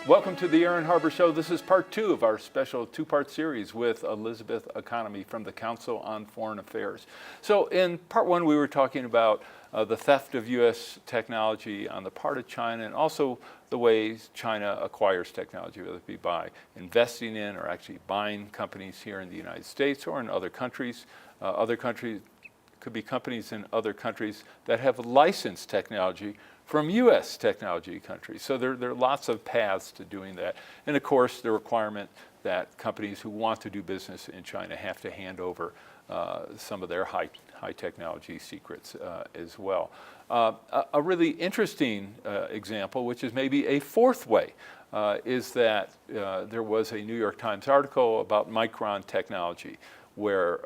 Welcome to the Aaron Harber Show. This is part two of our special two-part series with Elizabeth Economy from the Council on Foreign Affairs. So in part one, we were talking about the theft of U.S. technology on the part of China, and also the ways China acquires technology, whether it be by investing in or actually buying companies here in the United States or in other countries. Other countries could be companies in other countries that have licensed technology from U.S. technology countries. So there are lots of paths to doing that. And of course, the requirement that companies who want to do business in China have to hand over some of their high technology secrets as well. A really interesting example, which is maybe a fourth way, is that there was a New York Times article about Micron technology, where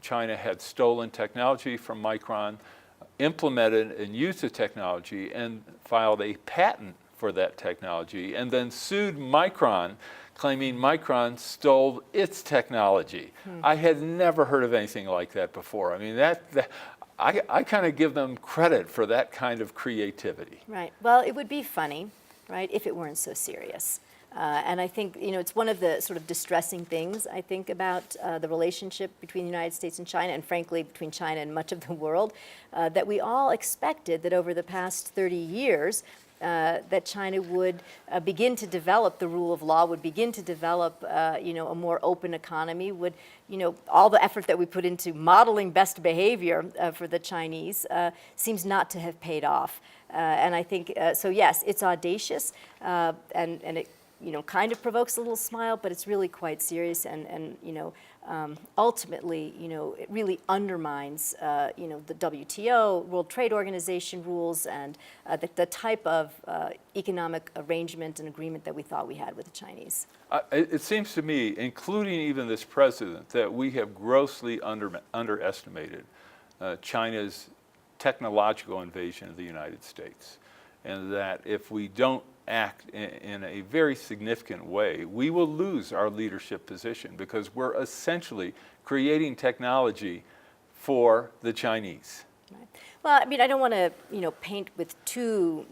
China had stolen technology from Micron, implemented and used the technology, and filed a patent for that technology, and then sued Micron, claiming Micron stole its technology. I had never heard of anything like that before. I mean, I kind of give them credit for that kind of creativity. Right. Well, it would be funny, right, if it weren't so serious. And I think, it's one of the sort of distressing things, I think, about the relationship between the United States and China, and frankly, between China and much of the world, that we all expected that over the past 30 years, that China would begin to develop the rule of law, would begin to develop, a more open economy, would, all the effort that we put into modeling best behavior for the Chinese seems not to have paid off. And I think, so yes, it's audacious, and it kind of provokes a little smile, but it's really quite serious, and ultimately, it really undermines, the WTO, World Trade Organization rules, and the type of economic arrangement and agreement that we thought we had with the Chinese. It seems to me, including even this president, that we have grossly underestimated China's technological invasion of the United States, and that if we don't act in a very significant way, we will lose our leadership position, because we're essentially creating technology for the Chinese. Right. Well, I mean, I don't want to, paint with too,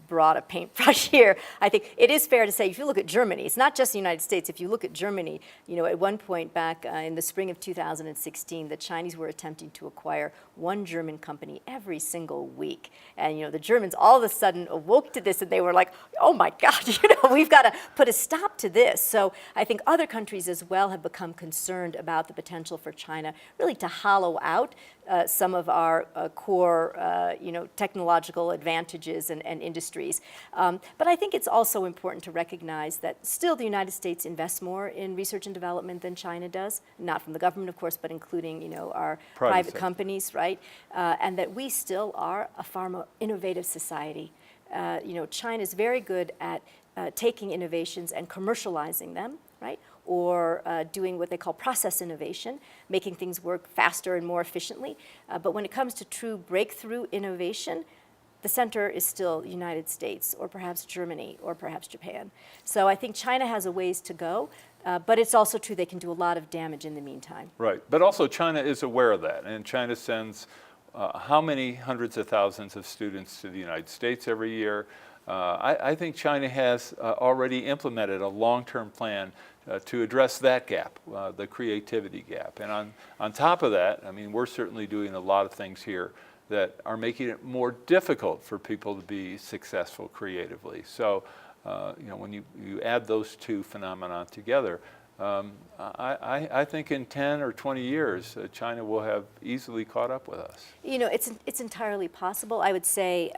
broad a paintbrush here. I think it is fair to say, if you look at Germany, it's not just the United States. If you look at Germany, at one point back in the spring of 2016, the Chinese were attempting to acquire one German company every single week. And, the Germans all of a sudden awoke to this, and they were like, oh my God, we've got to put a stop to this. So I think other countries as well have become concerned about the potential for China really to hollow out some of our core, technological advantages and industries. But I think it's also important to recognize that still the United States invests more in research and development than China does, not from the government, of course, but including, our private companies, right? And that we still are a far more innovative society. China is very good at taking innovations and commercializing them, right? Or doing what they call process innovation, making things work faster and more efficiently. But when it comes to true breakthrough innovation, the center is still the United States, or perhaps Germany, or perhaps Japan. So I think China has a ways to go, but it's also true they can do a lot of damage in the meantime. Right, but also China is aware of that, and China sends how many hundreds of thousands of students to the United States every year. I think China has already implemented a long-term plan to address that gap, the creativity gap. And on top of that, I mean, we're certainly doing a lot of things here that are making it more difficult for people to be successful creatively. So, when you add those two phenomena together, I think in 10 or 20 years, China will have easily caught up with us. It's entirely possible. I would say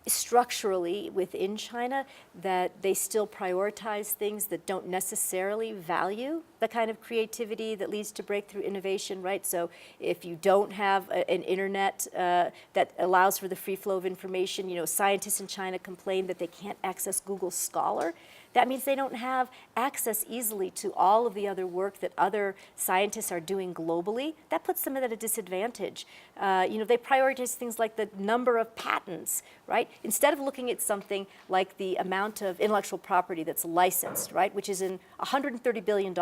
structurally within China that they still prioritize things that don't necessarily value the kind of creativity that leads to breakthrough innovation, right? So if you don't have an internet that allows for the free flow of information, scientists in China complain that they can't access Google Scholar. That means they don't have access easily to all of the other work that other scientists are doing globally. That puts them at a disadvantage. They prioritize things like the number of patents, right? Instead of looking at something like the amount of intellectual property that's licensed, right, which is in $130 billion,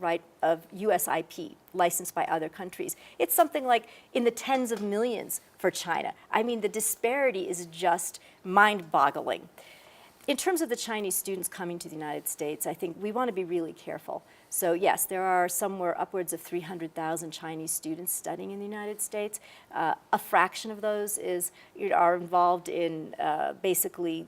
right, of US IP licensed by other countries. It's something like in the tens of millions for China. I mean, the disparity is just mind-boggling. In terms of the Chinese students coming to the United States, I think we want to be really careful. So yes, there are somewhere upwards of 300,000 Chinese students studying in the United States. A fraction of those are involved in basically,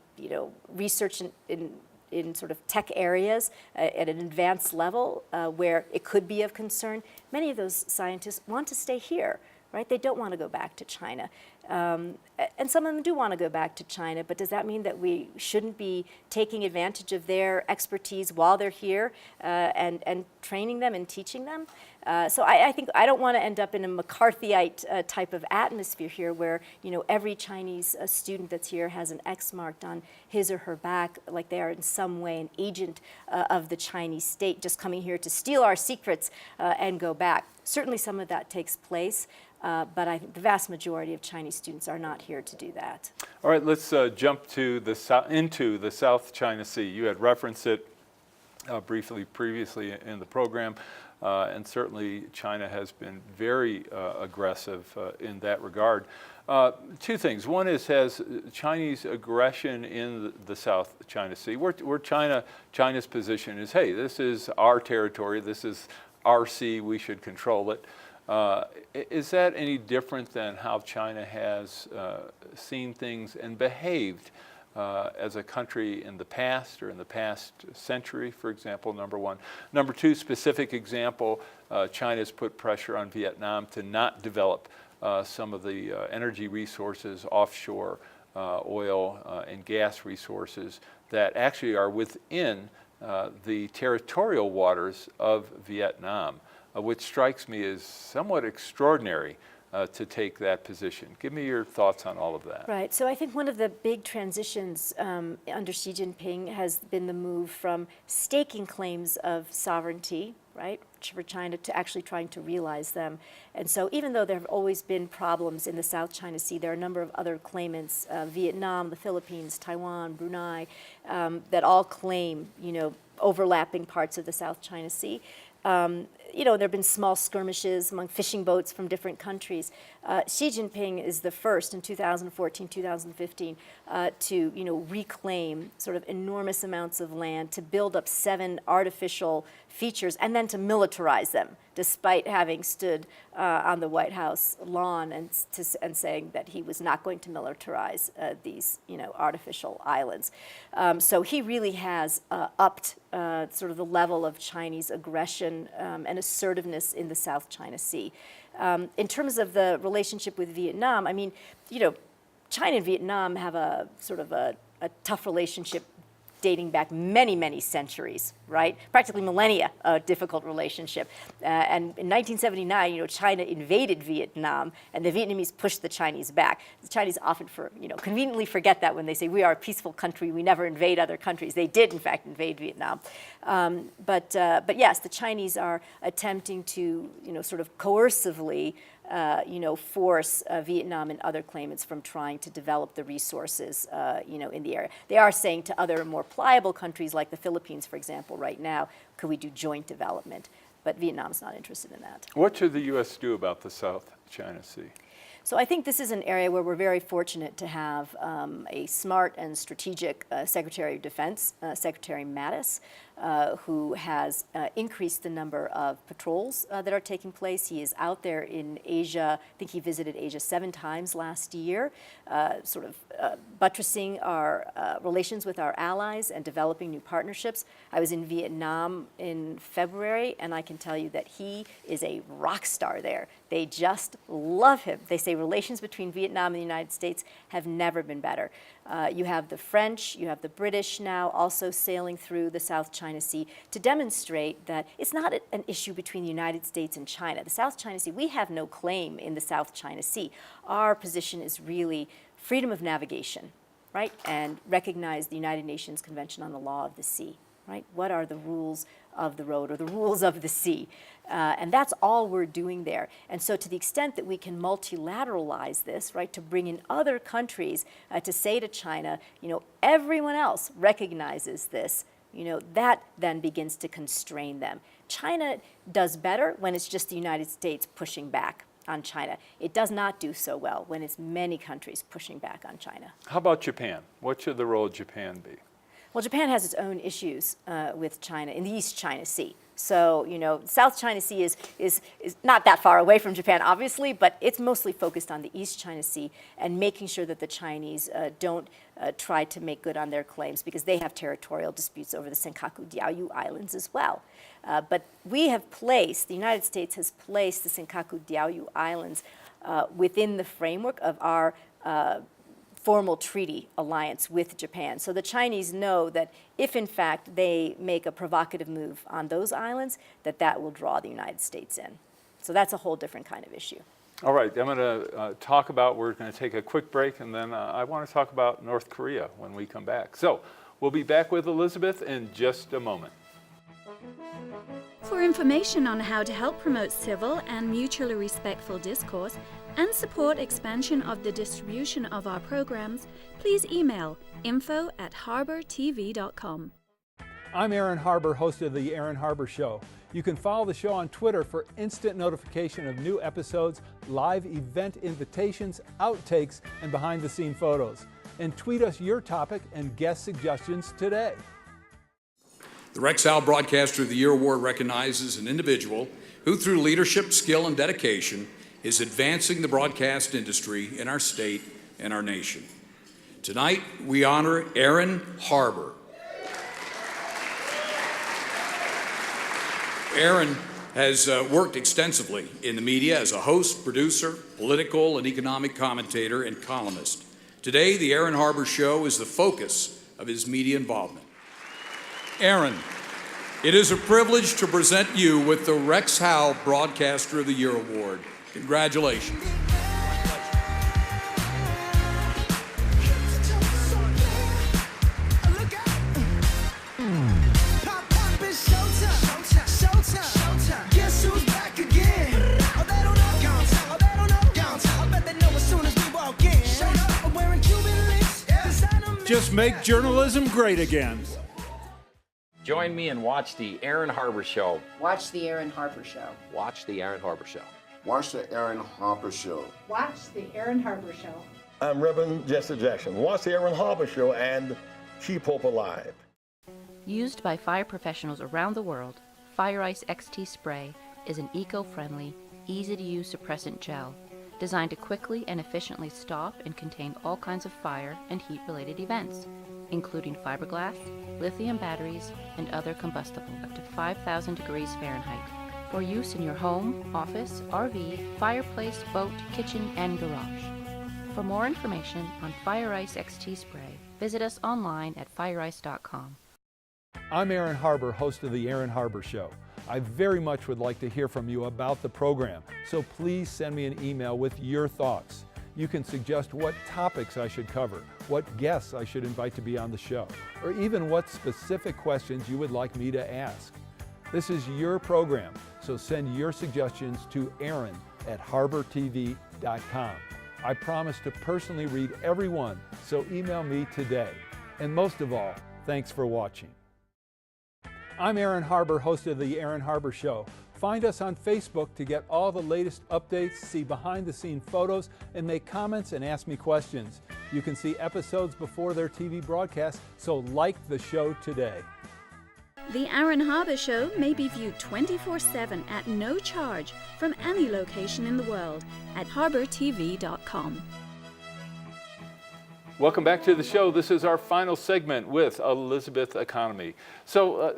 research in sort of tech areas at an advanced level where it could be of concern. Many of those scientists want to stay here, right? They don't want to go back to China. And some of them do want to go back to China, but does that mean that we shouldn't be taking advantage of their expertise while they're here and training them and teaching them? So I think I don't want to end up in a McCarthyite type of atmosphere here where, every Chinese student that's here has an X marked on his or her back, like they are in some way an agent of the Chinese state just coming here to steal our secrets and go back. Certainly some of that takes place. But I think the vast majority of Chinese students are not here to do that. All right, let's jump to into the South China Sea. You had referenced it briefly previously in the program, and certainly China has been very aggressive in that regard. Two things. One is, has Chinese aggression in the South China Sea, where China's position is, hey, this is our territory, this is our sea, we should control it. Is that any different than how China has seen things and behaved as a country in the past or in the past century, for example, number one? Number two, specific example, China's put pressure on Vietnam to not develop some of the energy resources, offshore oil and gas resources that actually are within the territorial waters of Vietnam. Which strikes me as somewhat extraordinary to take that position. Give me your thoughts on all of that. Right. So I think one of the big transitions under Xi Jinping has been the move from staking claims of sovereignty, right, for China to actually trying to realize them. And so even though there have always been problems in the South China Sea, there are a number of other claimants, Vietnam, the Philippines, Taiwan, Brunei, that all claim, overlapping parts of the South China Sea. There have been small skirmishes among fishing boats from different countries. Xi Jinping is the first in 2014, 2015 to reclaim sort of enormous amounts of land, to build up 7 artificial features, and then to militarize them, despite having stood on the White House lawn and saying that he was not going to militarize these artificial islands. So he really has upped sort of the level of Chinese aggression and assertiveness in the South China Sea. In terms of the relationship with Vietnam, I mean, China and Vietnam have a sort of a tough relationship dating back many, many centuries, right? Practically millennia, a difficult relationship. And in 1979, China invaded Vietnam, and the Vietnamese pushed the Chinese back. The Chinese often, conveniently forget that when they say we are a peaceful country, we never invade other countries. They did, in fact, invade Vietnam. But yes, the Chinese are attempting to, sort of coercively force Vietnam and other claimants from trying to develop the resources, in the area. They are saying to other more pliable countries like the Philippines, for example, right now, could we do joint development? But Vietnam's not interested in that. What should the U.S. do about the South China Sea? So I think this is an area where we're very fortunate to have a smart and strategic Secretary of Defense, Secretary Mattis, who has increased the number of patrols that are taking place. He is out there in Asia. I think he visited Asia 7 times last year, sort of buttressing our relations with our allies and developing new partnerships. I was in Vietnam in February, and I can tell you that he is a rock star there. They just love him. They say relations between Vietnam and the United States have never been better. You have the French, you have the British now also sailing through the South China Sea to demonstrate that it's not an issue between the United States and China. The South China Sea, we have no claim in the South China Sea. Our position is really freedom of navigation, right? And recognize the United Nations Convention on the Law of the Sea, right? What are the rules of the road or the rules of the sea? And that's all we're doing there. And so to the extent that we can multilateralize this, right, to bring in other countries to say to China, everyone else recognizes this, that then begins to constrain them. China does better when it's just the United States pushing back on China. It does not do so well when it's many countries pushing back on China. How about Japan? What should the role of Japan be? Well, Japan has its own issues with China in the East China Sea. So, South China Sea is not that far away from Japan, obviously, but it's mostly focused on the East China Sea and making sure that the Chinese don't try to make good on their claims, because they have territorial disputes over the Senkaku Diaoyu Islands as well. But the United States has placed the Senkaku Diaoyu Islands within the framework of our formal treaty alliance with Japan. So the Chinese know that if in fact they make a provocative move on those islands, that will draw the United States in. So that's a whole different kind of issue. All right, I'm going to we're going to take a quick break, and then I want to talk about North Korea when we come back. So we'll be back with Elizabeth in just a moment. For information on how to help promote civil and mutually respectful discourse and support expansion of the distribution of our programs, please email info@harbertv.com. I'm Aaron Harber, host of The Aaron Harber Show. You can follow the show on Twitter for instant notification of new episodes, live event invitations, outtakes, and behind-the-scene photos. And tweet us your topic and guest suggestions today. The Rex Howell Broadcaster of the Year Award recognizes an individual who, through leadership, skill, and dedication, is advancing the broadcast industry in our state and our nation. Tonight, we honor Aaron Harber. Aaron has worked extensively in the media as a host, producer, political and economic commentator, and columnist. Today, the Aaron Harber Show is the focus of his media involvement. Aaron, it is a privilege to present you with the Rex Howell Broadcaster of the Year Award. Congratulations. Just make journalism great again. Join me and watch the Aaron Harber Show. Watch the Aaron Harber Show. Watch the Aaron Harber Show. Watch the Aaron Harper Show. Watch the Aaron Harber Show. I'm Reverend Jesse Jackson. Watch the Aaron Harper Show and Keep Hope Alive. Used by fire professionals around the world, Fire Ice XT Spray is an eco-friendly, easy-to-use suppressant gel designed to quickly and efficiently stop and contain all kinds of fire and heat-related events, including fiberglass, lithium batteries, and other combustible up to 5,000 degrees Fahrenheit, for use in your home, office, RV, fireplace, boat, kitchen, and garage. For more information on Fire Ice XT Spray, visit us online at fireice.com. I'm Aaron Harber, host of The Aaron Harber Show. I very much would like to hear from you about the program, so please send me an email with your thoughts. You can suggest what topics I should cover, what guests I should invite to be on the show, or even what specific questions you would like me to ask. This is your program, so send your suggestions to aaron@harbertv.com. I promise to personally read every one, so email me today. And most of all, thanks for watching. I'm Aaron Harber, host of The Aaron Harber Show. Find us on Facebook to get all the latest updates, see behind-the-scene photos, and make comments and ask me questions. You can see episodes before their TV broadcast, so like the show today. The Aaron Harber Show may be viewed 24/7 at no charge from any location in the world at harbertv.com. Welcome back to the show. This is our final segment with Elizabeth Economy. So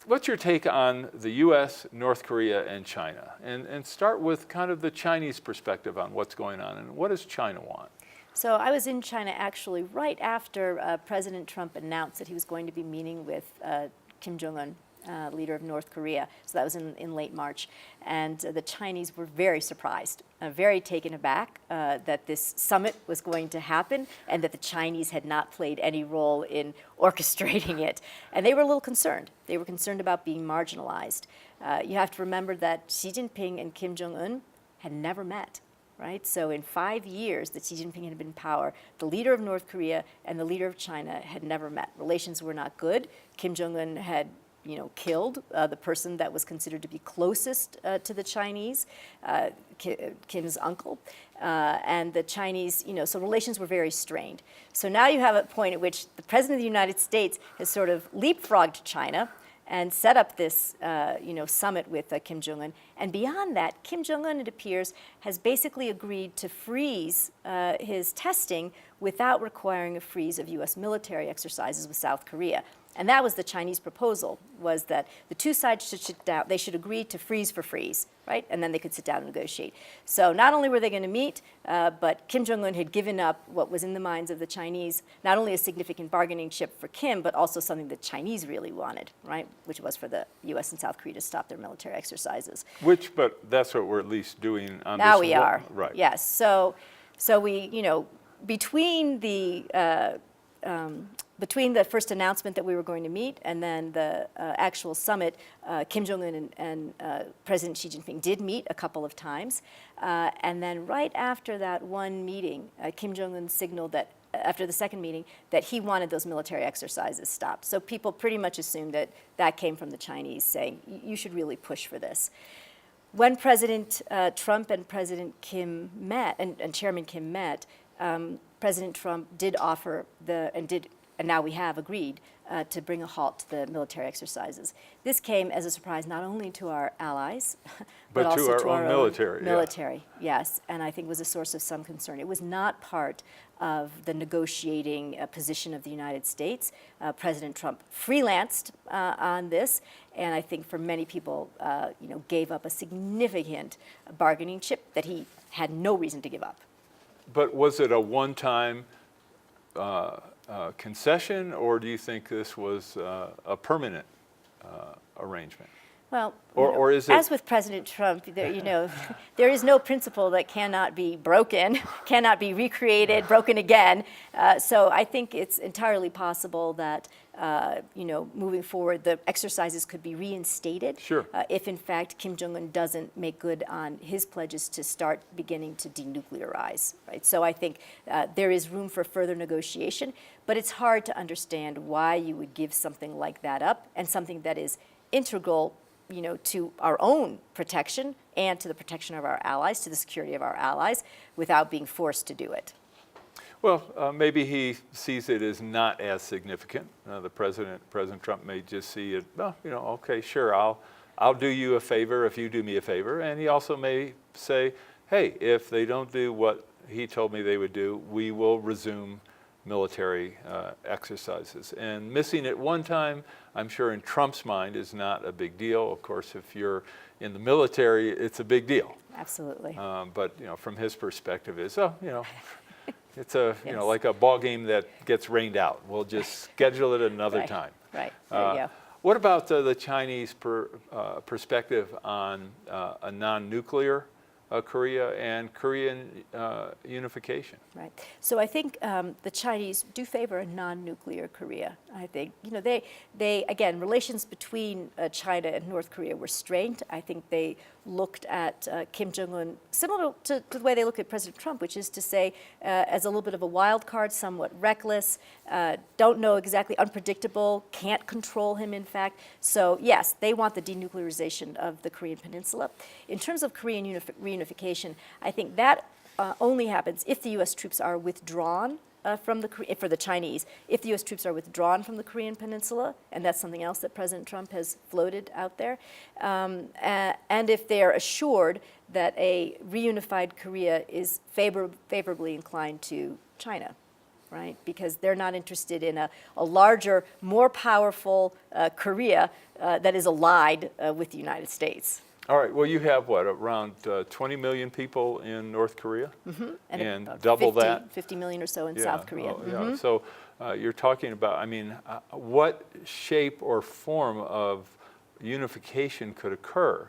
what's your take on the U.S., North Korea, and China? And start with kind of the Chinese perspective on what's going on, and what does China want? So I was in China actually right after President Trump announced that he was going to be meeting with Kim Jong-un, leader of North Korea. So that was in late March. And the Chinese were very surprised, very taken aback that this summit was going to happen and that the Chinese had not played any role in orchestrating it. And they were a little concerned. They were concerned about being marginalized. You have to remember that Xi Jinping and Kim Jong-un had never met. Right? So in 5 years that Xi Jinping had been in power, the leader of North Korea and the leader of China had never met. Relations were not good. Kim Jong-un had killed the person that was considered to be closest to the Chinese, Kim's uncle. And the Chinese, so relations were very strained. So now you have a point at which the President of the United States has sort of leapfrogged China and set up this, summit with Kim Jong-un. And beyond that, Kim Jong-un, it appears, has basically agreed to freeze his testing without requiring a freeze of U.S. military exercises with South Korea. And that was the Chinese proposal, was that the two sides should sit down, they should agree to freeze for freeze, right? And then they could sit down and negotiate. So not only were they going to meet, but Kim Jong-un had given up what was in the minds of the Chinese, not only a significant bargaining chip for Kim, but also something the Chinese really wanted, right? Which was for the U.S. and South Korea to stop their military exercises. But that's what we're at least doing on now this. We are, right? Yes. So we, between the first announcement that we were going to meet and then the actual summit, Kim Jong-un and President Xi Jinping did meet a couple of times. And then right after that one meeting, Kim Jong-un signaled that after the second meeting that he wanted those military exercises stopped. So people pretty much assumed that that came from the Chinese saying, you should really push for this. When President Trump and President Kim met, and Chairman Kim met, President Trump did offer and now we have agreed to bring a halt to the military exercises. This came as a surprise not only to our allies, but also to our own military. Yes, and I think was a source of some concern. It was not part of the negotiating position of the United States. President Trump freelanced on this, and I think for many people, gave up a significant bargaining chip that he had no reason to give up. But was it a one-time concession, or do you think this was a permanent arrangement? Well, or is it, as with President Trump, there is no principle that cannot be broken, cannot be recreated, broken again. So I think it's entirely possible that moving forward, the exercises could be reinstated. Sure. If in fact Kim Jong-un doesn't make good on his pledges to start beginning to denuclearize, right? So I think there is room for further negotiation, but it's hard to understand why you would give something like that up, and something that is integral, to our own protection and to the protection of our allies, to the security of our allies, without being forced to do it. well, maybe he sees it as not as significant. President Trump may just see it, well, okay, sure, I'll do you a favor if you do me a favor. And he also may say, hey, if they don't do what he told me they would do, we will resume military exercises. And missing it one time, I'm sure in Trump's mind, is not a big deal. Of course, if you're in the military, it's a big deal. Absolutely. But from his perspective, it's it's a Yes. like a ball game that gets rained out. We'll just schedule it another Right. time. Right. There you go. What about the Chinese perspective on a non-nuclear Korea and Korean unification? Right. So I think the Chinese do favor a non-nuclear Korea. I think, they again, relations between China and North Korea were strained. I think they looked at Kim Jong-un similar to the way they look at President Trump, which is to say as a little bit of a wild card, somewhat reckless, don't know exactly, unpredictable, can't control him, in fact. So yes, they want the denuclearization of the Korean Peninsula. In terms of Korean reunification, I think that only happens if the U.S. troops are withdrawn for the Chinese, if the U.S. troops are withdrawn from the Korean Peninsula, and that's something else that President Trump has floated out there, and if they are assured that a reunified Korea is favorably inclined to China, right? Because they're not interested in a larger, more powerful Korea that is allied with the United States. All right. Well, you have around 20 million people in North Korea, and double 50 million or so in South Korea. Yeah. So you're talking about, what shape or form of unification could occur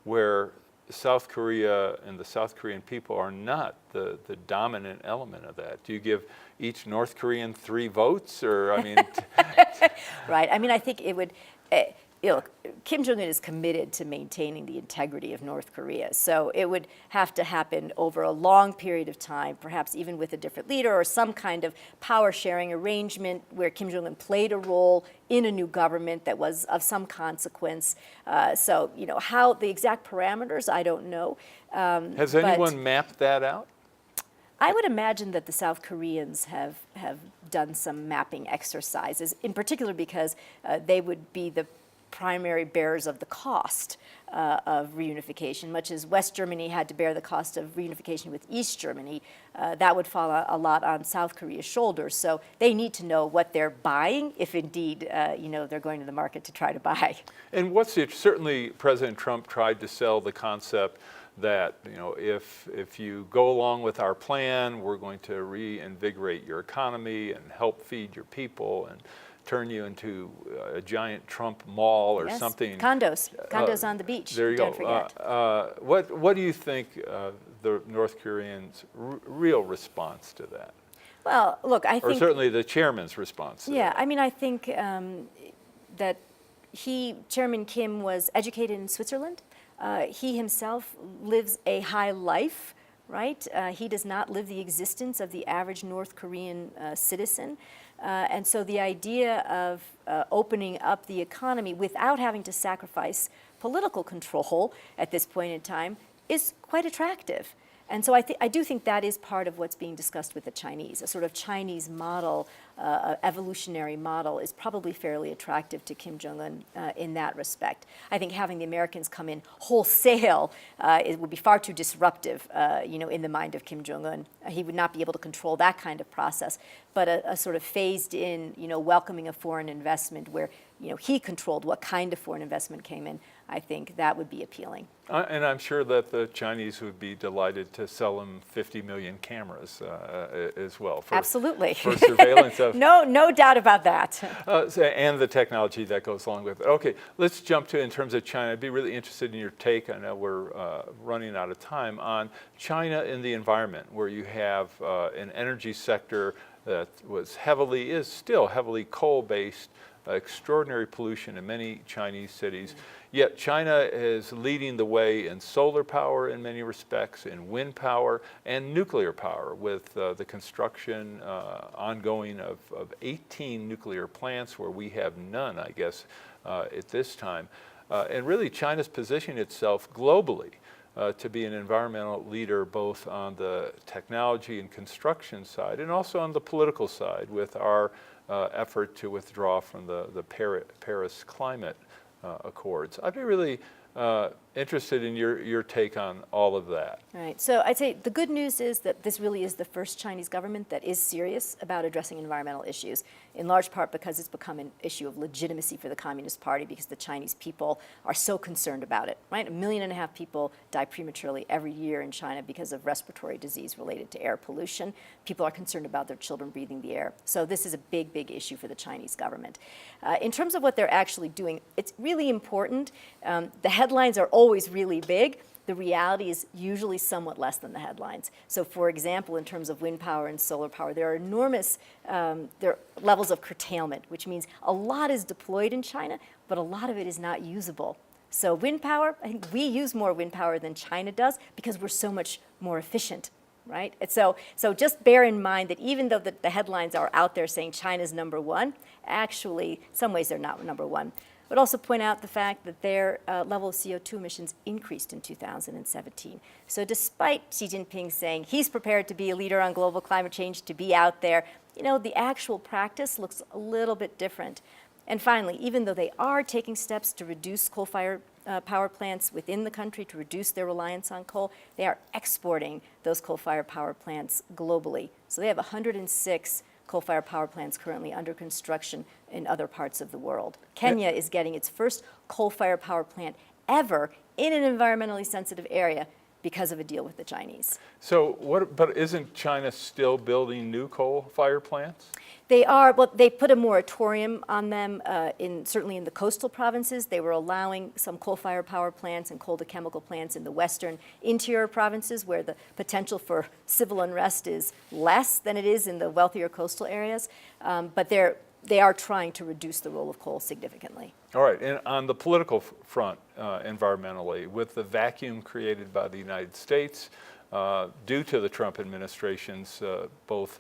where South Korea and the South Korean people are not the dominant element of that? Do you give each North Korean 3 votes, or Right. I think it would. look, Kim Jong-un is committed to maintaining the integrity of North Korea. So it would have to happen over a long period of time, perhaps even with a different leader or some kind of power sharing arrangement where Kim Jong-un played a role in a new government that was of some consequence. So, how the exact parameters, I don't know. Has anyone mapped that out? I would imagine that the South Koreans have done some mapping exercises, in particular because they would be the primary bearers of the cost of reunification. Much as West Germany had to bear the cost of reunification with East Germany, that would fall a lot on South Korea's shoulders. So they need to know what they're buying, if indeed they're going to the market to try to buy. And certainly President Trump tried to sell the concept that if you go along with our plan, we're going to reinvigorate your economy and help feed your people and turn you into a giant Trump mall or something. Condos on the beach. There you don't go. Forget. What do you think the North Koreans' real response to that? Well, look, I think, or certainly the chairman's response to that. I mean, I think that Chairman Kim was educated in Switzerland. He himself lives a high life, right? He does not live the existence of the average North Korean citizen. And so the idea of opening up the economy without having to sacrifice political control at this point in time is quite attractive. And so I do think that is part of what's being discussed with the Chinese. A sort of Chinese model, evolutionary model, is probably fairly attractive to Kim Jong-un in that respect. I think having the Americans come in wholesale it would be far too disruptive, in the mind of Kim Jong-un. He would not be able to control that kind of process. But a sort of phased in, welcoming of foreign investment where, he controlled what kind of foreign investment came in, I think that would be appealing. And I'm sure that the Chinese would be delighted to sell them 50 million cameras as well. Absolutely. For surveillance of... No doubt about that. And the technology that goes along with it. Okay, let's jump to, in terms of China, I'd be really interested in your take, I know we're running out of time, on China in the environment, where you have an energy sector that is still heavily coal-based, extraordinary pollution in many Chinese cities. Yet China is leading the way in solar power in many respects, in wind power, and nuclear power, with the construction ongoing of 18 nuclear plants, where we have none, I guess, at this time. And really, China's positioning itself globally to be an environmental leader, both on the technology and construction side, and also on the political side, with our effort to withdraw from the Paris climate accords. I'd be really interested in your take on all of that. Right. So I'd say the good news is that this really is the first Chinese government that is serious about addressing environmental issues, in large part because it's become an issue of legitimacy for the Communist Party, because the Chinese people are so concerned about it, right? 1.5 million people die prematurely every year in China because of respiratory disease related to air pollution. People are concerned about their children breathing the air. So this is a big, big issue for the Chinese government. In terms of what they're actually doing, it's really important. The headlines are always really big. The reality is usually somewhat less than the headlines. So for example, in terms of wind power and solar power, there are enormous levels of curtailment, which means a lot is deployed in China, but a lot of it is not usable. So wind power, I think we use more wind power than China does because we're so much more efficient, right? And so just bear in mind that even though the headlines are out there saying China's #1, actually, in some ways they're not #1. But also point out the fact that their level of CO2 emissions increased in 2017. So despite Xi Jinping saying he's prepared to be a leader on global climate change, to be out there, the actual practice looks a little bit different. And finally, even though they are taking steps to reduce coal-fired power plants within the country, to reduce their reliance on coal, they are exporting those coal-fired power plants globally. So they have 106 coal-fired power plants currently under construction in other parts of the world. Kenya is getting its first coal-fired power plant ever in an environmentally sensitive area because of a deal with the Chinese. So but isn't China still building new coal-fired plants? They are, well, they put a moratorium on them certainly in the coastal provinces. They were allowing some coal-fired power plants and coal-to-chemical plants in the western interior provinces, where the potential for civil unrest is less than it is in the wealthier coastal areas. But they're they are trying to reduce the role of coal significantly. All right, and on the political front, environmentally, with the vacuum created by the United States due to the Trump administration's both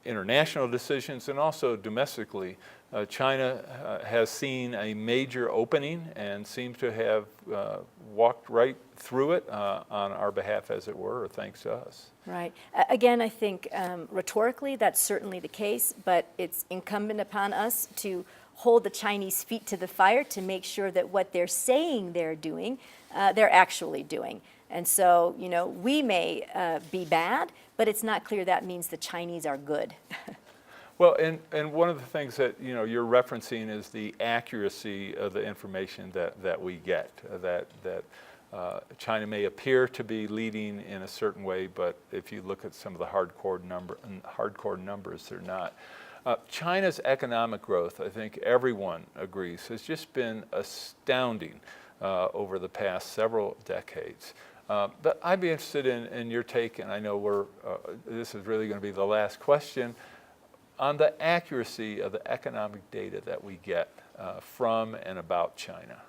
international decisions and also domestically, China has seen a major opening and seems to have walked right through it on our behalf, as it were, or thanks to us. Right. Again, I think rhetorically that's certainly the case, but it's incumbent upon us to hold the Chinese feet to the fire to make sure that what they're saying they're doing, they're actually doing. And so, you know, we may be bad, but it's not clear that means the Chinese are good. Well, and one of the things that, you know, you're referencing is the accuracy of the information that we get, that China may appear to be leading in a certain way, but if you look at some of the hardcore numbers, they're not. China's economic growth, I think everyone agrees, has just been astounding over the past several decades. But I'd be interested in your take, and I know this is really going to be the last question, on the accuracy of the economic data that we get from and about China.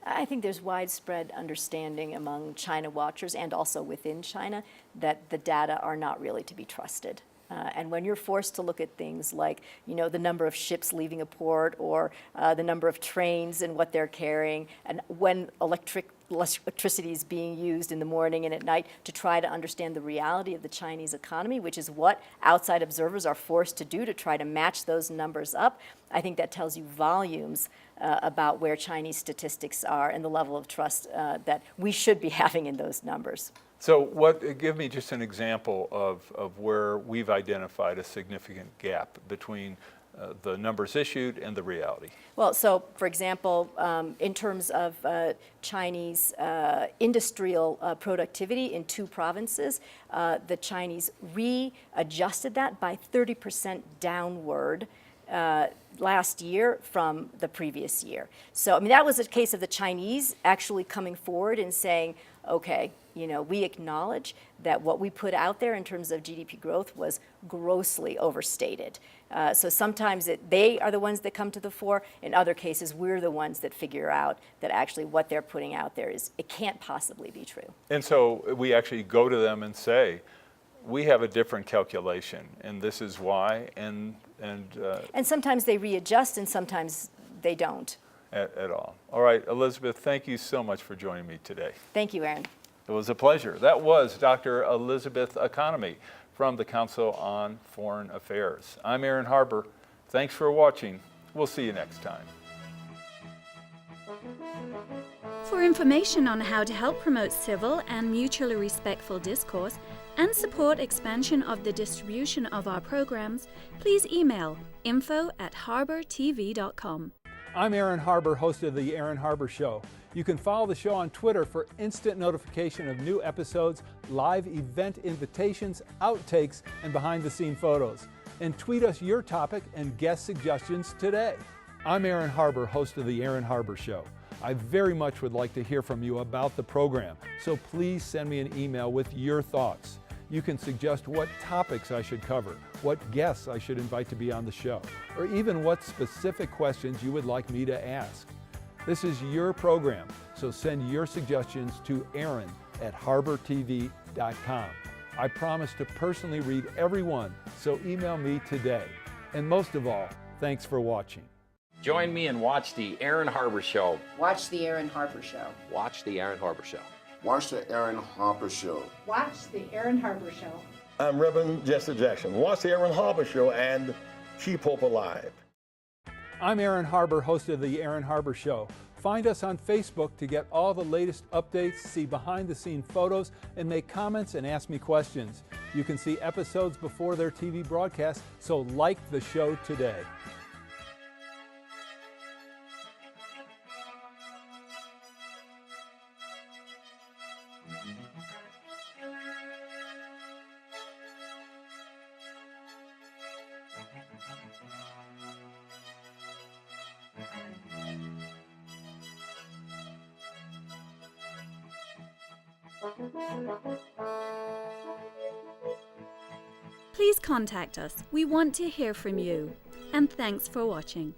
I think there's widespread understanding among China watchers and also within China that the data are not really to be trusted. And when you're forced to look at things like, you know, the number of ships leaving a port or the number of trains and what they're carrying, and when electricity is being used in the morning and at night to try to understand the reality of the Chinese economy, which is what outside observers are forced to do to try to match those numbers up, I think that tells you volumes about where Chinese statistics are and the level of trust that we should be having in those numbers. So give me just an example of where we've identified a significant gap between the numbers issued and the reality. Well, so for example, in terms of Chinese industrial productivity in 2 provinces, the Chinese readjusted that by 30% downward last year from the previous year. So, I mean, that was a case of the Chinese actually coming forward and saying, okay, you know, we acknowledge that what we put out there in terms of GDP growth was grossly overstated. So sometimes they are the ones that come to the fore. In other cases, we're the ones that figure out that actually what they're putting out there it can't possibly be true. And so we actually go to them and say, we have a different calculation, and this is why, and sometimes they readjust, and sometimes they don't. At all. All right, Elizabeth, thank you so much for joining me today. Thank you, Aaron. It was a pleasure. That was Dr. Elizabeth Economy from the Council on Foreign Affairs. I'm Aaron Harber. Thanks for watching. We'll see you next time. For information on how to help promote civil and mutually respectful discourse and support expansion of the distribution of our programs, please email info@harbertv.com. I'm Aaron Harber, host of The Aaron Harber Show. You can follow the show on Twitter for instant notification of new episodes, live event invitations, outtakes, and behind-the-scene photos. And tweet us your topic and guest suggestions today. I'm Aaron Harber, host of The Aaron Harber Show. I very much would like to hear from you about the program, so please send me an email with your thoughts. You can suggest what topics I should cover, what guests I should invite to be on the show, or even what specific questions you would like me to ask. This is your program, so send your suggestions to aaron@harbertv.com. I promise to personally read every one, so email me today. And most of all, thanks for watching. Join me and watch The Aaron Harber Show. Watch The Aaron Harber Show. Watch The Aaron Harber Show. Watch the Aaron Harper Show. Watch the Aaron Harber Show. I'm Reverend Jesse Jackson. Watch the Aaron Harber Show and keep hope alive. I'm Aaron Harber, host of The Aaron Harber Show. Find us on Facebook to get all the latest updates, see behind-the-scene photos, and make comments and ask me questions. You can see episodes before their TV broadcast, so like the show today. Please contact us. We want to hear from you. and thanks for watching.